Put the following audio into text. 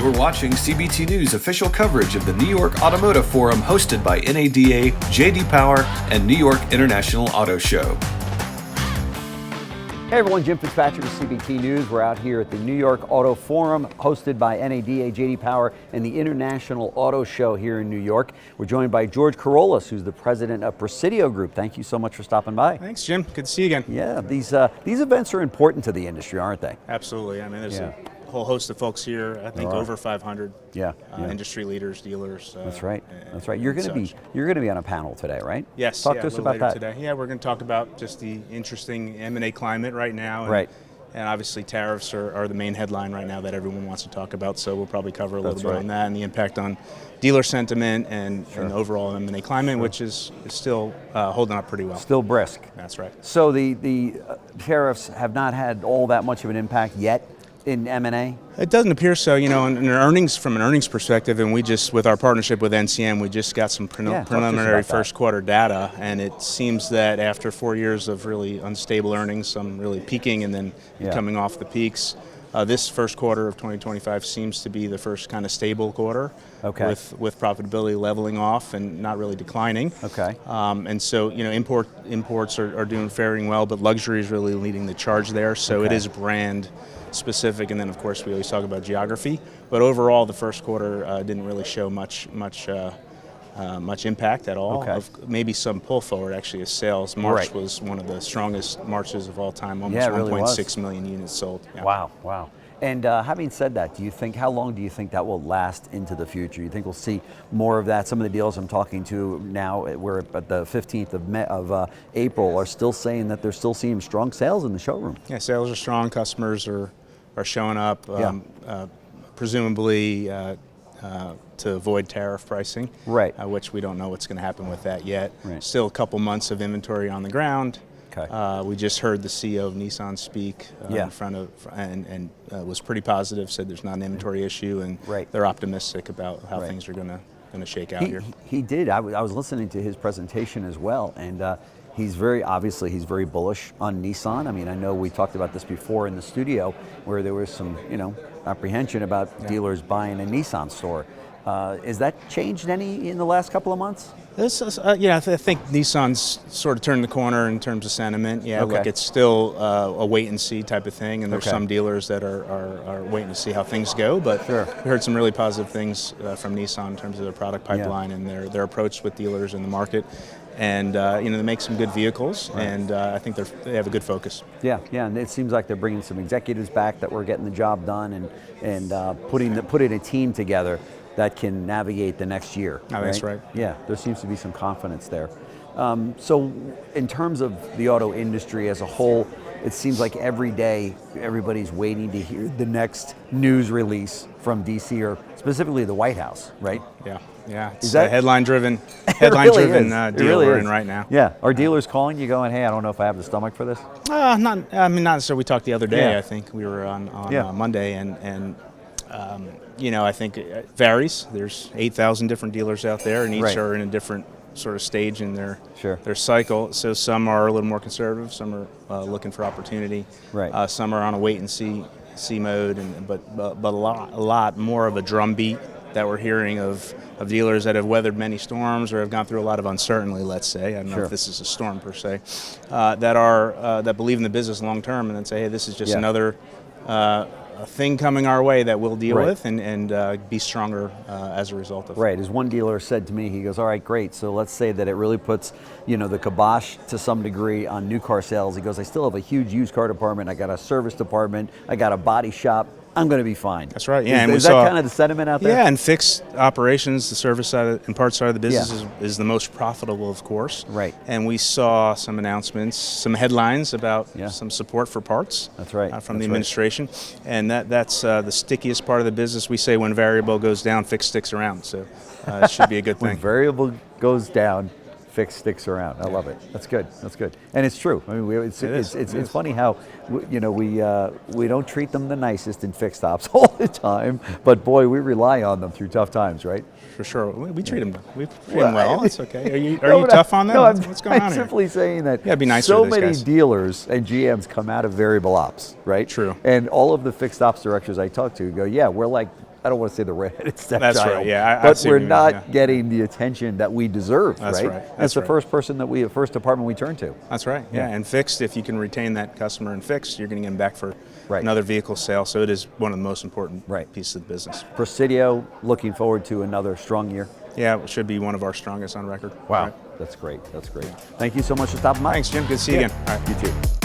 You're watching CBT News official coverage of the New York Automotive Forum hosted by NADA, JD Power, and New York International Auto Show. Hey everyone, Jim Fitzpatrick with CBT News. We're out here at the New York Auto Forum hosted by NADA, JD Power, and the International Auto Show here in New York. We're joined by George Karolis, who's the president of Presidio Group. Thank you so much for stopping by. Thanks, Jim. Good to see you again. Yeah, these events are important to the industry, aren't they? Absolutely. I mean, there's a whole host of folks here. I think over 500 industry leaders, dealers. That's right. That's right. You're going to be on a panel today, right? Yes. Talk to us about that today. Yeah, we're going to talk about just the interesting M&A climate right now. Right. And obviously tariffs are the main headline right now that everyone wants to talk about. So we'll probably cover a little bit on that and the impact on dealer sentiment and overall M&A climate, which is still holding up pretty well. Still brisk. That's right. So the tariffs have not had all that much of an impact yet in M&A? It doesn't appear so. You know, in earnings, from an earnings perspective, and we just, with our partnership with NCM, we just got some preliminary first quarter data, and it seems that after 4 years of really unstable earnings, some really peaking and then coming off the peaks, this first quarter of 2025 seems to be the first kind of stable quarter, with profitability leveling off and not really declining. And so, you know, imports are faring well, but luxury is really leading the charge there. So it is brand specific, and then of course we always talk about geography. But overall, the first quarter didn't really show much impact at all. Of maybe some pull forward actually of sales. March was one of the strongest Marches of all time. Almost 1.6 million units sold. Wow. And having said that, how long do you think that will last into the future? You think we'll see more of that? Some of the dealers I'm talking to now, we're at the 15th of April, are still saying that they're still seeing strong sales in the showroom. Yeah, sales are strong. Customers are showing up, presumably to avoid tariff pricing, which we don't know what's going to happen with that yet. Still a couple months of inventory on the ground. We just heard the CEO of Nissan speak in front of, and was pretty positive, said there's not an inventory issue, and they're optimistic about how things are going to shake out here. He did. I was listening to his presentation as well, and he's very bullish on Nissan. I mean, I know we talked about this before in the studio, where there was some apprehension about dealers buying a Nissan store. Has that changed any in the last couple of months? I think Nissan's sort of turned the corner in terms of sentiment. Look, it's still a wait and see type of thing, and there's some dealers that are waiting to see how things go. But we heard some really positive things from Nissan in terms of their product pipeline and their approach with dealers in the market. And they make some good vehicles, and I think they have a good focus. Yeah, and it seems like they're bringing some executives back that were getting the job done, and putting a team together that can navigate the next year. That's right. Yeah, there seems to be some confidence there. So in terms of the auto industry as a whole, it seems like every day everybody's waiting to hear the next news release from DC, or specifically the White House, right? Yeah. It's a headline-driven deal we're in right now. Yeah. Are dealers calling you going, hey, I don't know if I have the stomach for this? Not necessarily. We talked the other day. I think we were on Monday, and I think it varies. There's 8,000 different dealers out there, and each are in a different sort of stage in their cycle. So some are a little more conservative, some are looking for opportunity. Some are on a wait and see mode, but a lot more of a drumbeat that we're hearing of dealers that have weathered many storms or have gone through a lot of uncertainty, let's say. I don't know if this is a storm per se, that believe in the business long term and then say, hey, this is just another a thing coming our way that we'll deal with and be stronger as a result of it. As one dealer said to me, he goes, all right, great, so let's say that it really puts the kibosh to some degree on new car sales. He goes, I still have a huge used car department, I got a service department, I got a body shop, I'm going to be fine. That's right. Is that kind of the sentiment out there? Yeah, and fixed operations, the service side and parts side of the business is the most profitable, of course. And we saw some announcements, some headlines about some support for parts. From the administration, and that's the stickiest part of the business. We say when variable goes down, fixed sticks around. So it should be a good thing. When variable goes down, fixed sticks around. I love it. That's good. And it's true. I mean, it's funny how we don't treat them the nicest in fixed ops all the time, but boy, we rely on them through tough times, right? For sure. We treat them. We treat them well. It's okay. Are you tough on them? No, what's going on here? I'm simply saying that be nicer so to these many guys. dealers and GMs come out of variable ops, right? True. And all of the fixed ops directors I talk to go, we're like I don't want to say the redheaded stepchild. That's right. Yeah, but we're not getting the attention that we deserve. That's right. right. That's the first first department we turn to. That's right. Yeah. And fixed, if you can retain that customer and fixed, you're going to get them back for right. another vehicle sale. So it is one of the most important right. pieces of the business. Presidio, looking forward to another strong year. Yeah, it should be one of our strongest on record. Wow. Right. That's great. That's great. Thank you so much for stopping by. Thanks, Jim. Good to see you again. All right. You too.